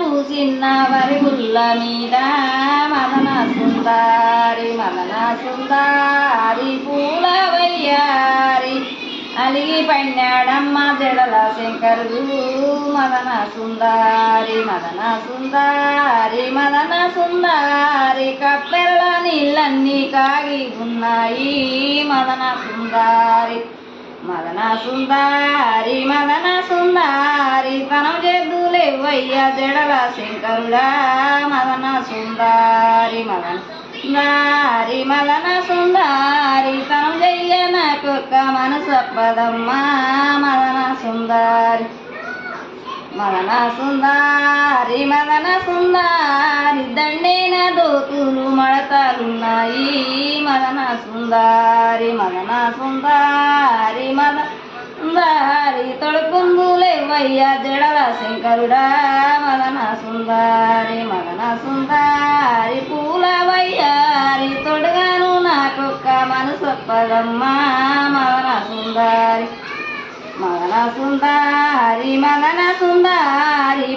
పూసిన వరుగుల్ల మీద మదన సుందారి పూల వయ్యారి అలిగి పన్నాడమ్మ జడల శంకరుడు మదన సుందారి కప్పెరల నీళ్ళన్నీ కాగి ఉన్నాయి మదన సుందారి తనం చేద్దులేవయ్య జడల శంకరుడా మదన సుందారి తనం చెయ్య నాకొక్క మనసప్పదమ్మా మదన సుందారి దండేన దోతులు మడతలున్నాయి మదన సుందారి తొడుకుందులేవయ్య జడల శంకరుడా మదన సుందారి పూల వయ్యారి తొడగాను నాకొక్క మనసప్పదమ్మా మదన సుందారి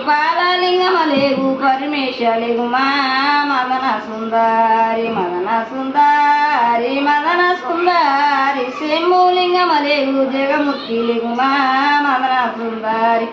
పాలలింగమలేగు పరమేశలిగుమా మదన సుందారి శంభులింగమలేగు జగముక్తిలిగుమా మదన సుందారి